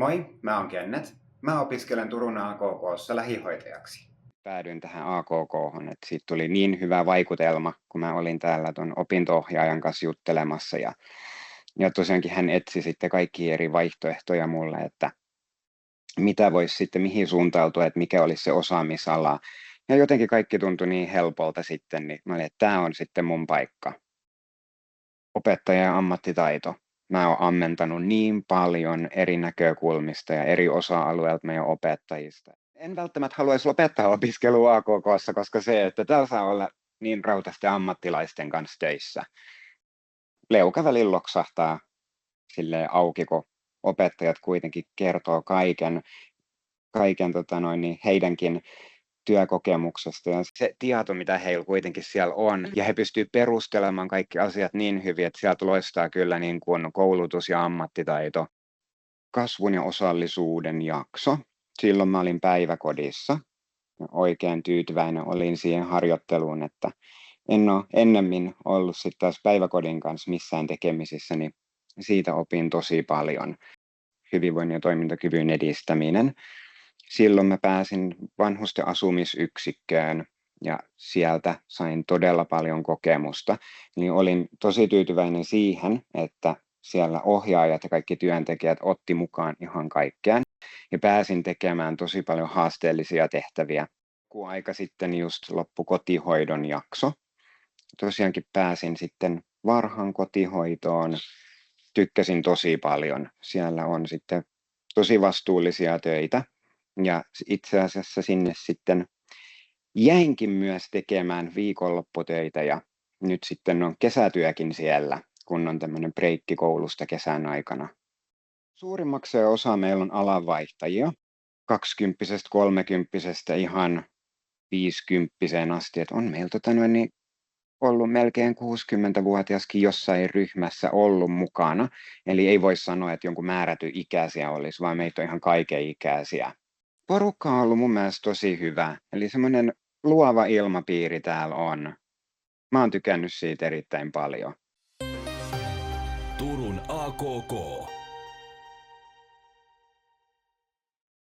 Moi, mä oon Kenneth. Mä opiskelen Turun AKK:ssa lähihoitajaksi. Päädyin tähän AKK:hon, että siitä tuli niin hyvä vaikutelma, kun mä olin täällä ton opinto-ohjaajan kanssa juttelemassa. Ja tosiaankin hän etsi sitten kaikki eri vaihtoehtoja mulle, että mitä voisi sitten, mihin suuntautua, että mikä olisi se osaamisala. Ja jotenkin kaikki tuntui niin helpolta sitten, niin mä olin, että tämä on sitten mun paikka. Opettaja ja ammattitaito. Mä oon ammentanut niin paljon eri näkökulmista ja eri osa-alueilta meidän opettajista. En välttämättä haluaisi lopettaa opiskelua AKK:ssa, koska se, että täällä saa olla niin rautaisten ammattilaisten kanssa töissä. Leuka välillä loksahtaa silleen auki, kun opettajat kuitenkin kertoo kaiken heidänkin työkokemuksesta ja se tieto, mitä heillä kuitenkin siellä on. Ja he pystyvät perustelemaan kaikki asiat niin hyvin, että sieltä loistaa kyllä niin kuin koulutus ja ammattitaito. Kasvun ja osallisuuden jakso. Silloin mä olin päiväkodissa. Oikein tyytyväinen olin siihen harjoitteluun, että en ole ennemmin ollut sitten taas päiväkodin kanssa missään tekemisissä, niin siitä opin tosi paljon. Hyvinvoinnin ja toimintakyvyn edistäminen. Silloin mä pääsin vanhusten asumisyksikköön ja sieltä sain todella paljon kokemusta. Eli olin tosi tyytyväinen siihen, että siellä ohjaajat ja kaikki työntekijät otti mukaan ihan kaikkeen. Ja pääsin tekemään tosi paljon haasteellisia tehtäviä. Kun aika sitten just loppui kotihoidon jakso. Tosiaankin pääsin sitten varhaan kotihoitoon. Tykkäsin tosi paljon. Siellä on sitten tosi vastuullisia töitä. Ja itse asiassa sinne sitten jäinkin myös tekemään viikonlopputöitä ja nyt sitten on kesätyökin siellä, kun on tämmöinen breikki koulusta kesän aikana. Suurimmaksi osa meillä on alanvaihtajia, 20-30 ihan 50 asti, että on meillä ollut melkein 60-vuotiaskin jossain ryhmässä ollut mukana. Eli ei voi sanoa, että jonkun määrätty ikäisiä olisi, vaan meitä on ihan kaikenikäisiä. Porukka on ollut mun mielestä tosi hyvä, eli semmoinen luova ilmapiiri täällä on. Mä oon tykännyt siitä erittäin paljon. Turun AKK.